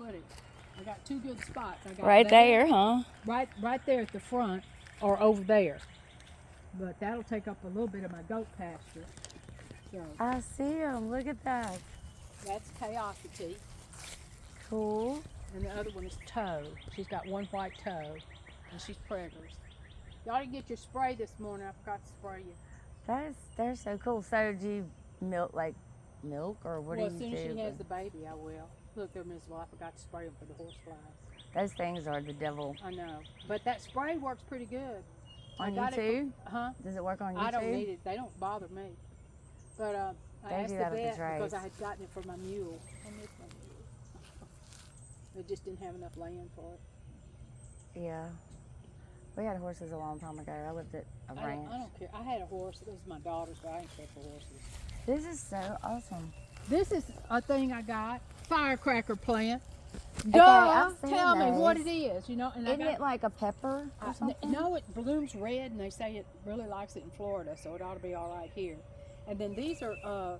put it. I got two good spots. I got Right there, huh? Right there at the front or over there. But that'll take up a little bit of my goat pasture. So I see them. Look at that. that's Chaosity. Cool. And the other one is Toe. She's got one white toe. And she's preggers. Y'all didn't get your spray this morning. I forgot to spray you. They're so cool. So do you milk or what do you do? Well, as soon as she has the baby, I will. Look, they're miserable. I forgot to spray them for the horse flies. Those things are the devil. I know. But that spray works pretty good. On you too? Huh? Does it work on you I don't too? need it. They don't bother me. But I They asked do the that with the vet drays. because I had gotten it for my mule. I miss my mule. They just didn't have enough land for it. Yeah. We had horses a long time ago. I lived at a ranch. I don't care. I had a horse. It was my daughter's, but I didn't care for horses. This is so awesome. This is a thing I got. Firecracker plant. Okay, Duh! I've seen Tell me those. what it is, you know. And Isn't it like a pepper or something? No, it blooms red, and they say it really likes it in Florida, so it ought to be all right here. And then these are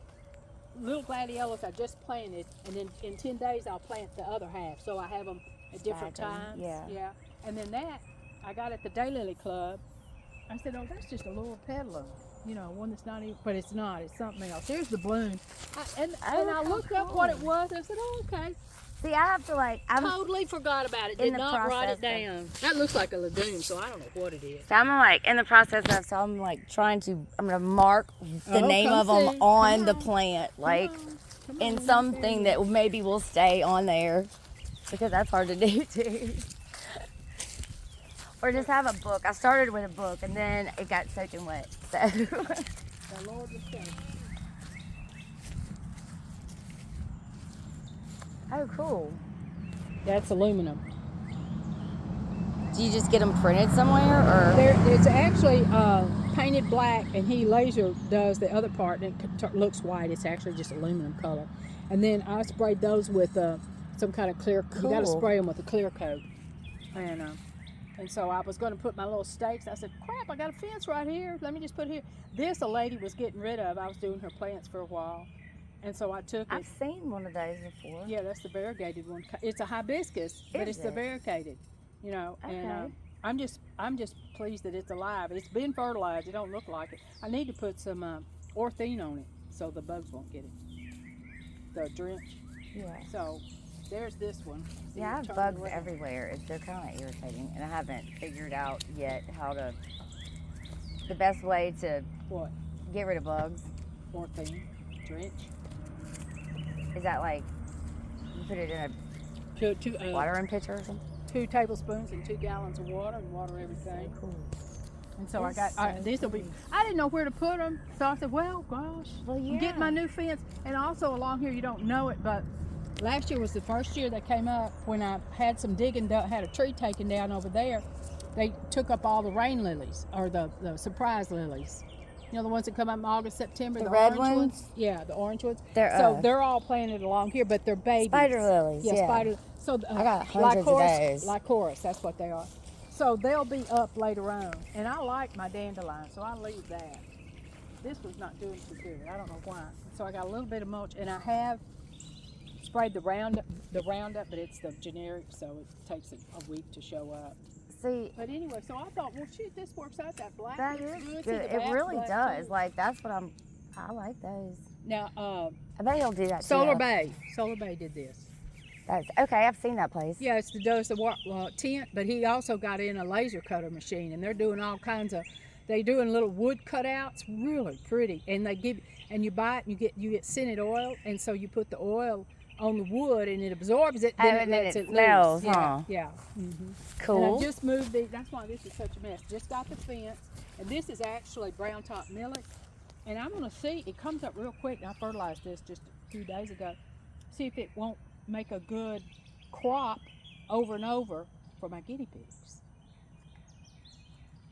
little gladiolas I just planted, and then in 10 days I'll plant the other half, so I have them at different times. Yeah. And then that I got at the Daylily Club. I said, oh, that's just a little petalum. You know, one that's not even, but it's not. It's something else. Here's the bloom. And I looked up what it was, and I said, oh, okay. See, I have to I'm Totally forgot about it. Did not write it down. That looks like a lagoon, so I don't know what it is. So I'm in the process of, I'm gonna mark the name of them on the plant, in something that maybe will stay on there, because that's hard to do too. Or just have a book. I started with a book and then it got soaking wet. So. The Lord was good. Oh, cool. That's aluminum. Do you just get them printed somewhere, or? It's actually painted black, and he laser does the other part, and it looks white. It's actually just aluminum color. And then I sprayed those with some kind of clear. Cool. You got to spray them with a clear coat. And so I was going to put my little stakes. I said, crap, I got a fence right here. Let me just put it here. This a lady was getting rid of. I was doing her plants for a while. And so I took it. I've seen one of those before. Yeah, that's the variegated one. It's a hibiscus, but it's the variegated, you know. Okay. And I'm just pleased that it's alive. It's been fertilized. It don't look like it. I need to put some orthene on it so the bugs won't get it. The drench. Yeah. So there's this one. See, Yeah, I have bugs everywhere. They're kind of irritating, and I haven't figured out yet the best way to get rid of bugs. Orthene, drench. Is that you put it in a watering pitcher or something? 2 tablespoons and 2 gallons of water, and water everything. So cool. And so these will be. I didn't know where to put them, so I said, well, gosh, I'm getting my new fence. And also along here, you don't know it, but last year was the first year they came up when I had some digging done, had a tree taken down over there. They took up all the rain lilies, or the surprise lilies. You know, the ones that come up in August, September, the red orange ones? Yeah, the orange ones. They're all planted along here, but they're babies. Spider lilies. Yeah, spider. So I got hundreds of those. Lycoris, that's what they are. So they'll be up later on, and I like my dandelion, so I leave that. This was not doing too good. I don't know why. So I got a little bit of mulch, and I have sprayed the Roundup, but it's the generic, so it takes a week to show up. See, but anyway, so I thought, well, shoot, this works out. That black that looks is good. It really does. Too. That's what I like those. Now, I bet he'll do that. Solar Bay did this. That's okay. I've seen that place. Yeah, it's the tent, but he also got in a laser cutter machine, and they're doing all kinds of. They're doing little wood cutouts, really pretty, and you buy it, and you get scented oil, and so you put the oil on the wood and it absorbs it, then it smells, loose. huh? Yeah. Mm-hmm. Cool. And I just moved these. That's why this is such a mess. Just got the fence, and this is actually brown top millet, and I'm gonna see. It comes up real quick. I fertilized this just a few days ago. See if it won't make a good crop over and over for my guinea pigs,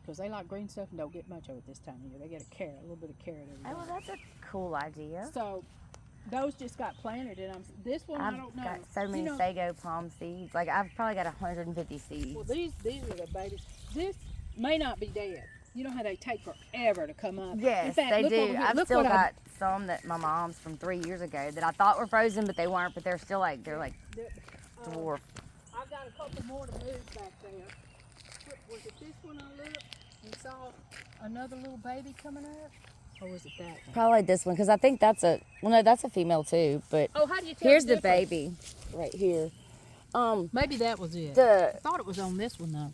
because they like green stuff and don't get much of it this time of year. They get a little bit of carrot every day. Oh, well, that's a cool idea. So those just got planted, and this one I don't know. I've got so many sago palm seeds. I've probably got 150 seeds. Well, these are the babies. This may not be dead. You know how they take forever to come up. Yes, in fact, they do. I've still got some that my mom's from 3 years ago that I thought were frozen, but they weren't. But they're still they're dwarf. I've got a couple more to move back there. Was it this one I looked and saw another little baby coming up? Or was it that one? Probably this one, because I think that's that's a female too, but how do you tell here's the the baby right here. Maybe that was it. I thought it was on this one though.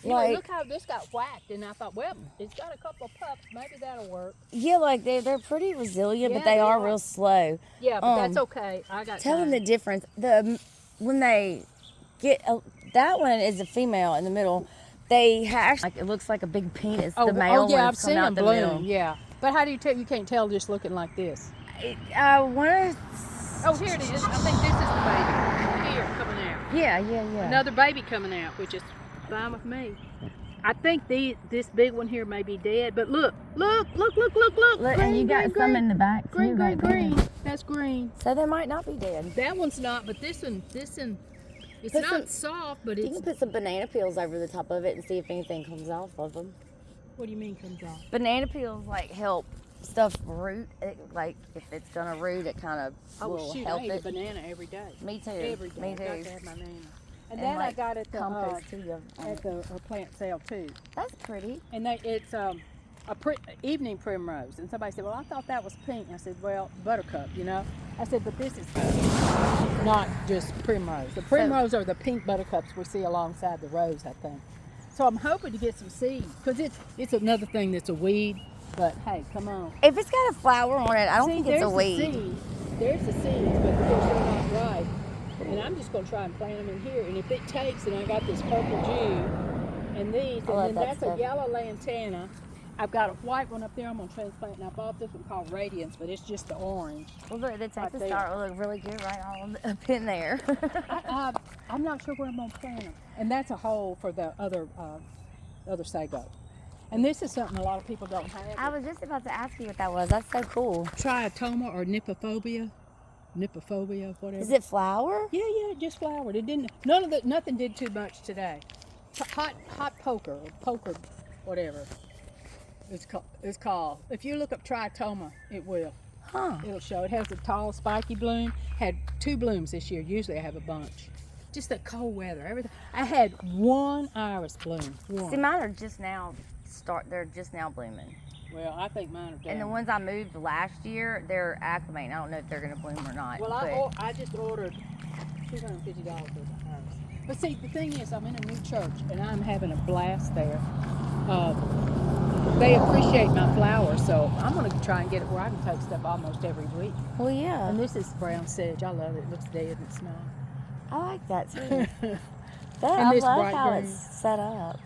Look how this got whacked, and I thought, well, it's got a couple of pups. Maybe that'll work. Yeah, like they're pretty resilient, but they are real slow. Yeah, but that's okay. I got. Tell them the difference. When they get that one is a female in the middle. They have it looks like a big penis. The male yeah, I've ones seen come out them the bloom. middle. Yeah, but how do you tell? You can't tell just looking like this. I want to. Oh, here it is. I think this is the baby. Here, coming out. Yeah. Another baby coming out, which is fine with me. I think this big one here may be dead, but look. Look, Green, and you got some in the back too. Green. That's green. So they might not be dead. That one's not, but this one, it's not soft, but it's. You can put some banana peels over the top of it and see if anything comes off of them. What do you mean comes off? Banana peels help stuff root. Like if it's gonna root, it kind of will help I eat it. a banana every day. Me too. Every day. Me too. I've got to have my banana. And then I got it at the plant sale too. That's pretty. And it's evening primrose. And somebody said, well, I thought that was pink. I said, well, buttercup, you know. I said, but this is not just primrose. The primrose are the pink buttercups we see alongside the rose, I think. So I'm hoping to get some seeds, because it's another thing that's a weed. But hey, come on. If it's got a flower on it, I don't think it's a weed. There's the seeds, but of course they're not ripe. And I'm just going to try and plant them in here. And if it takes, and I got this purple Jew and these, and then that's a yellow lantana. I've got a white one up there I'm going to transplant, and I bought this one called Radiance, but it's just the orange. Well, look, the Texas star will look really good right on up in there. I'm not sure where I'm going to plant them. And that's a hole for the other sago. And this is something a lot of people don't have. I was just about to ask you what that was. That's so cool. Triatoma or Nipophobia, whatever. Is it flower? Yeah, it just flowered. It didn't. Nothing did too much today. Hot poker, whatever. It's called. If you look up Triatoma, it will. Huh. It'll show. It has a tall, spiky bloom. Had 2 blooms this year. Usually I have a bunch. Just that cold weather, everything. I had 1 iris bloom. See, mine are just now they're just now blooming. Well, I think mine are done. And the ones I moved last year, they're acclimating. I don't know if they're going to bloom or not. Well, I just ordered $250 worth of iris. But see, the thing is, I'm in a new church, and I'm having a blast there. They appreciate my flowers, so I'm going to try and get it where I can take stuff almost every week. Well, yeah. And this is brown sedge. I love it. It looks dead and small. I like that too. I love how it's set up.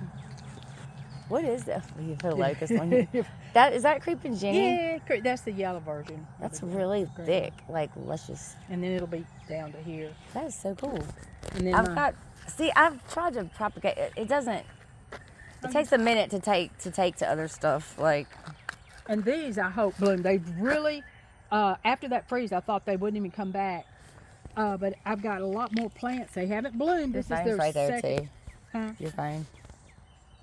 What is that? You put a locust on it. Is that creeping Jenny? Yeah, that's the yellow version. That's really thick, luscious. And then it'll be down to here. That is so cool. And then I've tried to propagate it. It doesn't. It takes a minute to take to other stuff And these, I hope, bloom. They really. After that freeze, I thought they wouldn't even come back. But I've got a lot more plants. They haven't bloomed. This is their right there second. too. Huh? Your phone.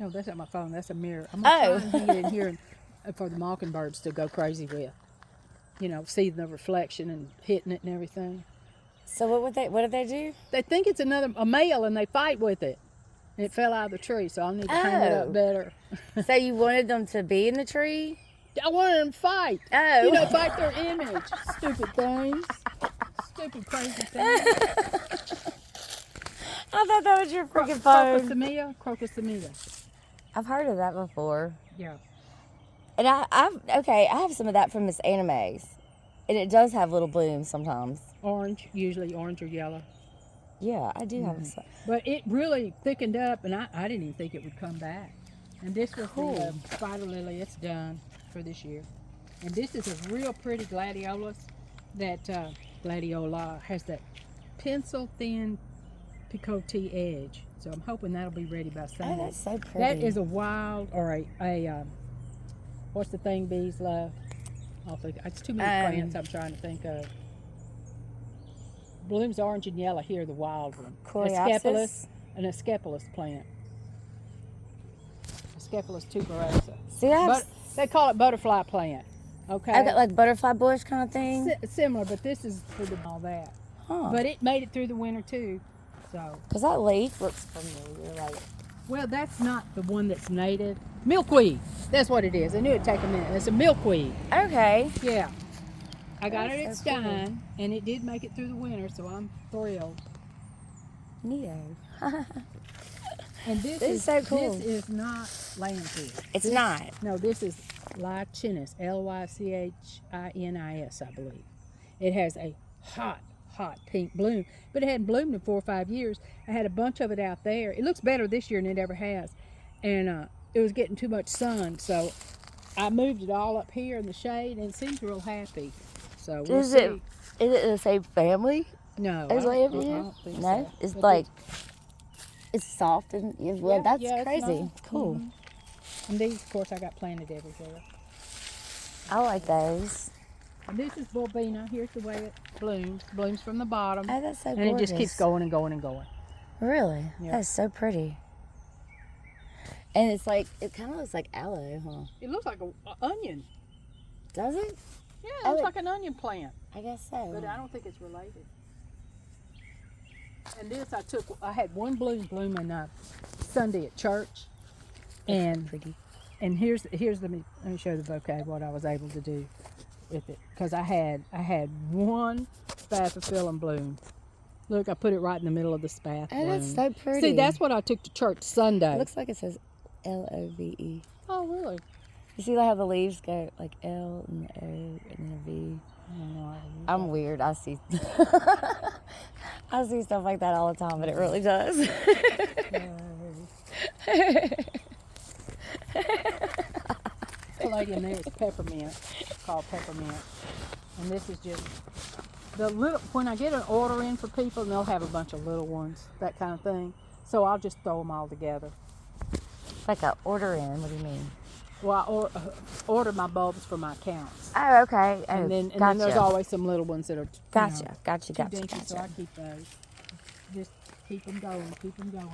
No, that's not my phone. That's a mirror. I'm gonna try and get in here for the mockingbirds to go crazy with. You know, seeing the reflection and hitting it and everything. So what did they do? They think it's a male, and they fight with it. And it fell out of the tree, so I'll need to hang it up better. So you wanted them to be in the tree? I wanted them to fight. Oh. You know, fight their image. Stupid things. Stupid, crazy things. I thought that was your freaking phone. Crocosomia. I've heard of that before. Yeah. And I have some of that from Miss Animes. And it does have little blooms sometimes. Usually orange or yellow. Yeah, I do have some. But it really thickened up, and I didn't even think it would come back. And this was the spider lily. It's done for this year. And this is a real pretty gladiolus that gladiola has that pencil thin picote edge. So I'm hoping that'll be ready by Sunday. Oh, that's so pretty. That is a wild, or a what's the thing bees love? It's too many plants I'm trying to think of. Blooms orange and yellow here, the wild one. Coreopsis? An Asclepias plant. Asclepias tuberosa. See, They call it butterfly plant. Okay. I got like butterfly bush kind of thing. Similar, but this is for all that. Huh. But it made it through the winter too. So. Because that leaf looks familiar. Like. Well, that's not the one that's native. Milkweed. That's what it is. I knew it'd take a minute. It's a milkweed. Okay. Yeah. I got it at That's so Stein, and it did make it through the winter, so I'm thrilled. Neato. And this is so cool. This is not lamb's It's not. No, this is Lycinis, Lycinis, I believe. It has a hot pink bloom, but it hadn't bloomed in 4 or 5 years. I had a bunch of it out there. It looks better this year than it ever has, and it was getting too much sun, so I moved it all up here in the shade, and it seems real happy. So we'll see. Is it the same family? No, As I don't think no, so. it's But like it's soft and well, that's it's crazy. nice. Cool. Mm-hmm. And these, of course, I got planted everywhere. I like those. And this is Bulbina. Here's the way it blooms. Blooms from the bottom. Oh, that's so and gorgeous. it just keeps going and going and going. Really? Yeah. That's so pretty. And it's like, it kind of looks like aloe, huh? It looks like an onion. Does it? Yeah, it looks like an onion plant. I guess so. But I don't think it's related. And this I had one blooming Sunday at church. And pretty. And here's let me show the bouquet what I was able to do with it, because I had one spathiphyllum bloom. Look, I put it right in the middle of the spath. Oh, that's so pretty. See, that's what I took to church Sunday. It looks like it says Love. Oh, really? You see how the leaves go like L and O and then a V? I'm weird. I see I see stuff like that all the time, but it really does. Palladium there is peppermint, called peppermint. And this is just the little, when I get an order in for people, and they'll have a bunch of little ones, that kind of thing. So I'll just throw them all together. Like a order in, what do you mean? Well, I order my bulbs for my accounts. Oh, okay. Oh, And then gotcha. there's always some little ones that are Gotcha. too dinky, so I keep those. Just keep them going, keep them going.